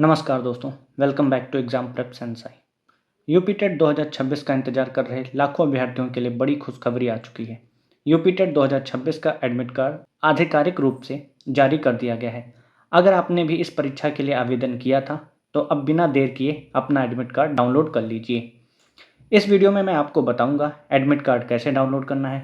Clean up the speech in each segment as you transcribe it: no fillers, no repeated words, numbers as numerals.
नमस्कार दोस्तों, welcome back to exam prep sensei. UP TET 2026 का इंतजार कर रहे लाखों अभ्यर्थियों के लिए बड़ी खुशखबरी आ चुकी है। यूपी टेट 2026 का एडमिट कार्ड आधिकारिक रूप से जारी कर दिया गया है। अगर आपने भी इस परीक्षा के लिए आवेदन किया था तो अब बिना देर किए अपना एडमिट कार्ड डाउनलोड कर लीजिए। इस वीडियो में मैं आपको बताऊंगा एडमिट कार्ड कैसे डाउनलोड करना है,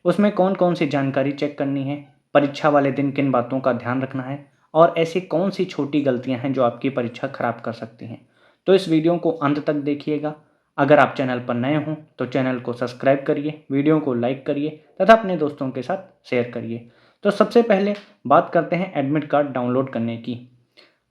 उसमें कौन कौन सी जानकारी चेक करनी है, परीक्षा वाले दिन किन बातों का ध्यान रखना है और ऐसी कौन सी छोटी गलतियां हैं जो आपकी परीक्षा खराब कर सकती हैं। तो इस वीडियो को अंत तक देखिएगा। अगर आप चैनल पर नए हों तो चैनल को सब्सक्राइब करिए, वीडियो को लाइक करिए तथा अपने दोस्तों के साथ शेयर करिए। तो सबसे पहले बात करते हैं एडमिट कार्ड डाउनलोड करने की।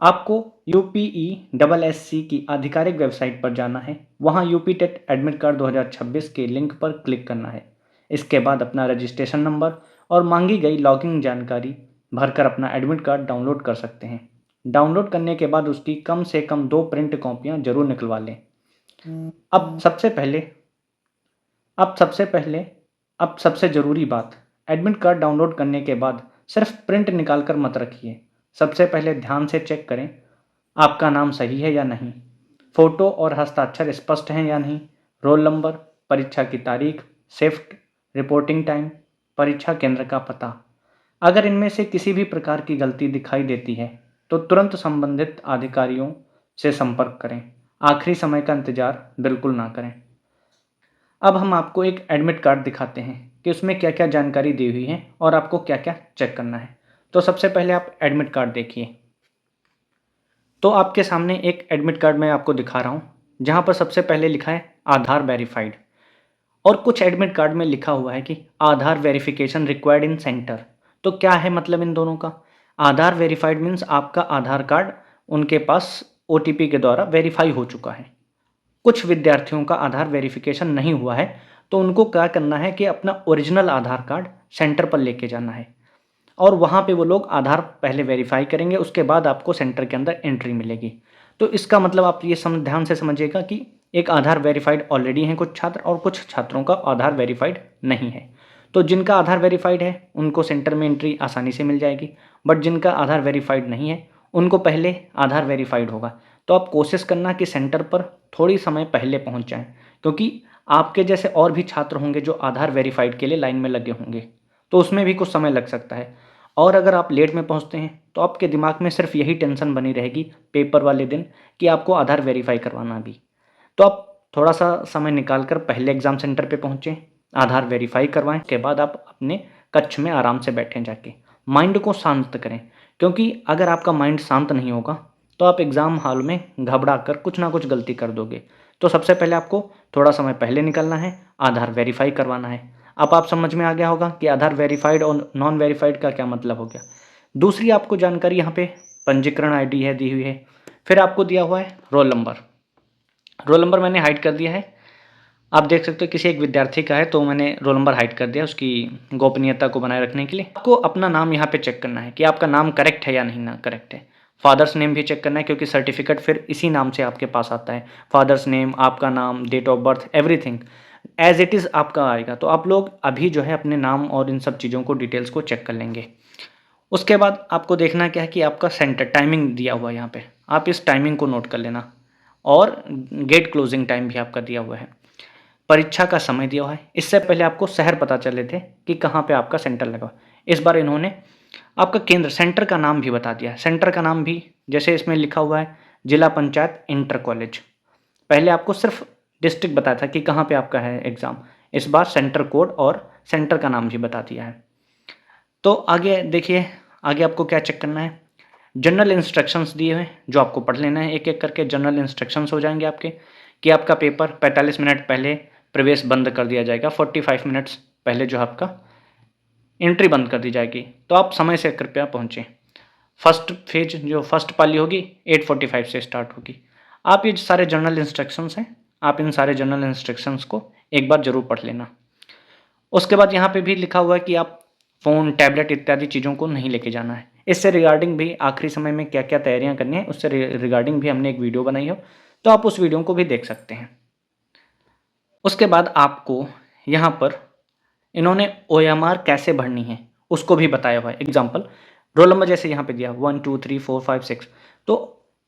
आपको UPESSC की आधिकारिक वेबसाइट पर जाना है। वहां यूपी टेट एडमिट कार्ड 2026 के लिंक पर क्लिक करना है। इसके बाद अपना रजिस्ट्रेशन नंबर और मांगी गई लॉगिन जानकारी भरकर अपना एडमिट कार्ड डाउनलोड कर सकते हैं। डाउनलोड करने के बाद उसकी कम से कम 2 प्रिंट कॉपियां जरूर निकलवा लें। अब सबसे पहले अब सबसे ज़रूरी बात, एडमिट कार्ड डाउनलोड करने के बाद सिर्फ प्रिंट निकाल कर मत रखिए। सबसे पहले ध्यान से चेक करें आपका नाम सही है या नहीं, फ़ोटो और हस्ताक्षर स्पष्ट हैं या नहीं, रोल नंबर, परीक्षा की तारीख, शिफ्ट, रिपोर्टिंग टाइम, परीक्षा केंद्र का पता। अगर इनमें से किसी भी प्रकार की गलती दिखाई देती है तो तुरंत संबंधित अधिकारियों से संपर्क करें। आखिरी समय का इंतज़ार बिल्कुल ना करें। अब हम आपको एक एडमिट कार्ड दिखाते हैं कि उसमें क्या क्या जानकारी दी हुई है और आपको क्या क्या चेक करना है। तो सबसे पहले आप एडमिट कार्ड देखिए। तो आपके सामने एक एडमिट कार्ड मैं आपको दिखा रहा हूँ, जहाँ पर सबसे पहले लिखा है आधार वेरीफाइड और कुछ एडमिट कार्ड में लिखा हुआ है कि आधार वेरिफिकेशन रिक्वायर्ड इन सेंटर। तो क्या है मतलब इन दोनों का? आधार वेरीफाइड मीन्स आपका आधार कार्ड उनके पास OTP के द्वारा वेरीफाई हो चुका है। कुछ विद्यार्थियों का आधार वेरिफिकेशन नहीं हुआ है तो उनको क्या करना है कि अपना ओरिजिनल आधार कार्ड सेंटर पर लेके जाना है और वहाँ पे वो लोग आधार पहले वेरीफाई करेंगे, उसके बाद आपको सेंटर के अंदर एंट्री मिलेगी। तो इसका मतलब आप ये ध्यान से समझिएगा कि एक आधार वेरीफाइड ऑलरेडी हैं कुछ छात्र और कुछ छात्रों का आधार वेरीफाइड नहीं है। तो जिनका आधार वेरीफाइड है उनको सेंटर में एंट्री आसानी से मिल जाएगी, बट जिनका आधार वेरीफाइड नहीं है उनको पहले आधार वेरीफाइड होगा। तो आप कोशिश करना कि सेंटर पर थोड़ी समय पहले पहुंच जाएं, क्योंकि आपके जैसे और भी छात्र होंगे जो आधार वेरीफाइड के लिए लाइन में लगे होंगे, तो उसमें भी कुछ समय लग सकता है। और अगर आप लेट में पहुंचते हैं तो आपके दिमाग में सिर्फ यही टेंशन बनी रहेगी पेपर वाले दिन कि आपको आधार वेरीफाई करवाना भी। तो आप थोड़ा सा समय निकाल कर पहले एग्ज़ाम सेंटर पे पहुँचें, आधार वेरीफाई करवाएं, उसके बाद आप अपने कक्ष में आराम से बैठें जाके। माइंड को शांत करें, क्योंकि अगर आपका माइंड शांत नहीं होगा तो आप एग्ज़ाम हॉल में घबरा कर कुछ ना कुछ गलती कर दोगे। तो सबसे पहले आपको थोड़ा समय पहले निकलना है, आधार वेरीफाई करवाना है। अब आप समझ में आ गया होगा कि आधार वेरीफाइड और नॉन वेरीफाइड का क्या मतलब हो गया। दूसरी आपको जानकारी यहाँ पे पंजीकरण ID है दी हुई है, फिर आपको दिया हुआ है रोल नंबर। रोल नंबर मैंने हाइड कर दिया है, आप देख सकते हो किसी एक विद्यार्थी का है तो मैंने रोल नंबर हाइड कर दिया उसकी गोपनीयता को बनाए रखने के लिए। आपको अपना नाम यहाँ पे चेक करना है कि आपका नाम करेक्ट है या नहीं ना करेक्ट है। फादर्स नेम भी चेक करना है, क्योंकि सर्टिफिकेट फिर इसी नाम से आपके पास आता है। फादर्स नेम, आपका नाम, date of birth, everything as it is आपका आएगा। तो आप लोग अभी जो है अपने नाम और इन सब चीज़ों को डिटेल्स को चेक कर लेंगे। उसके बाद आपको देखना क्या है कि आपका सेंटर टाइमिंग दिया हुआ है यहाँ पे, आप इस टाइमिंग को नोट कर लेना। और गेट क्लोजिंग टाइम भी आपका दिया हुआ है, परीक्षा का समय दिया हुआ है। इससे पहले आपको शहर पता चले थे कि कहाँ पे आपका सेंटर लगा। इस बार इन्होंने आपका केंद्र सेंटर का नाम भी बता दिया। सेंटर का नाम भी जैसे इसमें लिखा हुआ है जिला पंचायत इंटर कॉलेज, पहले आपको सिर्फ डिस्ट्रिक्ट बताया था कि कहाँ पे आपका है एग्ज़ाम, इस बार सेंटर कोड और सेंटर का नाम भी बता दिया है। तो आगे देखिए, आगे आपको क्या चेक करना है। जनरल इंस्ट्रक्शंस दिए हुए जो आपको पढ़ लेना है, एक एक करके जनरल इंस्ट्रक्शंस हो जाएंगे आपके कि आपका पेपर 45 मिनट पहले प्रवेश बंद कर दिया जाएगा, 45 मिनट्स पहले जो आपका एंट्री बंद कर दी जाएगी। तो आप समय से कृपया पहुँचें। फर्स्ट फेज जो फर्स्ट पाली होगी 8:45 से स्टार्ट होगी। आप ये सारे जनरल इंस्ट्रक्शंस हैं, आप इन सारे जनरल इंस्ट्रक्शंस को एक बार ज़रूर पढ़ लेना। उसके बाद यहाँ पे भी लिखा हुआ है कि आप फ़ोन, टैबलेट इत्यादि चीज़ों को नहीं लेके जाना है। इससे रिगार्डिंग भी आखिरी समय में क्या क्या तैयारियाँ करनी है उससे रिगार्डिंग भी हमने एक वीडियो बनाई हो, तो आप उस वीडियो को भी देख सकते हैं। उसके बाद आपको यहाँ पर इन्होंने OMR कैसे भरनी है उसको भी बताया हुआ है। एग्जाम्पल रोल नंबर जैसे यहाँ पे दिया 1 2 3 4 5 6, तो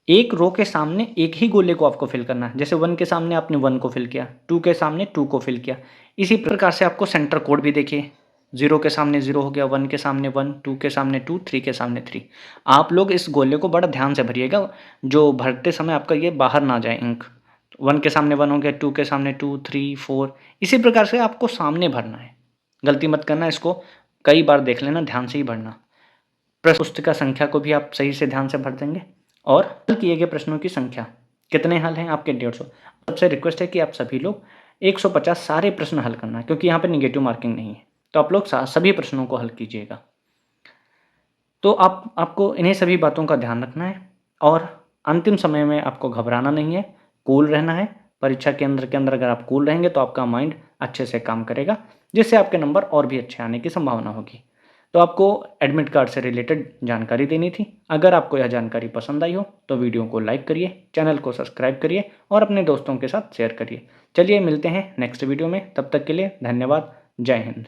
एक रो के सामने एक ही गोले को आपको फिल करना है। जैसे 1 के सामने आपने 1 को फिल किया, 2 के सामने 2 को फिल किया। इसी प्रकार से आपको सेंटर कोड भी देखिए, 0 के सामने 0 हो गया, 1 के सामने 1, 2 के सामने 2, 3 के सामने 3। आप लोग इस गोले को बड़ा ध्यान से भरिएगा, जो भरते समय आपका ये बाहर ना जाए इंक। 1 के सामने 1 हो गया, 2 के सामने 2, 3, 4, इसी प्रकार से आपको सामने भरना है। गलती मत करना, इसको कई बार देख लेना, ध्यान से ही भरना। प्रश्न पुस्तिका संख्या को भी आप सही से ध्यान से भर देंगे। और हल किए गए प्रश्नों की संख्या, कितने हल हैं आपके? 150। सबसे रिक्वेस्ट है कि आप सभी लोग 150 सारे प्रश्न हल करना है, क्योंकि यहाँ पे निगेटिव मार्किंग नहीं है। तो आप लोग सभी प्रश्नों को हल कीजिएगा। तो आपको इन्हीं सभी बातों का ध्यान रखना है और अंतिम समय में आपको घबराना नहीं है, कूल रहना है। परीक्षा केंद्र के अंदर अगर आप कूल रहेंगे तो आपका माइंड अच्छे से काम करेगा, जिससे आपके नंबर और भी अच्छे आने की संभावना होगी। तो आपको एडमिट कार्ड से रिलेटेड जानकारी देनी थी। अगर आपको यह जानकारी पसंद आई हो तो वीडियो को लाइक करिए, चैनल को सब्सक्राइब करिए और अपने दोस्तों के साथ शेयर करिए। चलिए मिलते हैं नेक्स्ट वीडियो में, तब तक के लिए धन्यवाद। जय हिंद।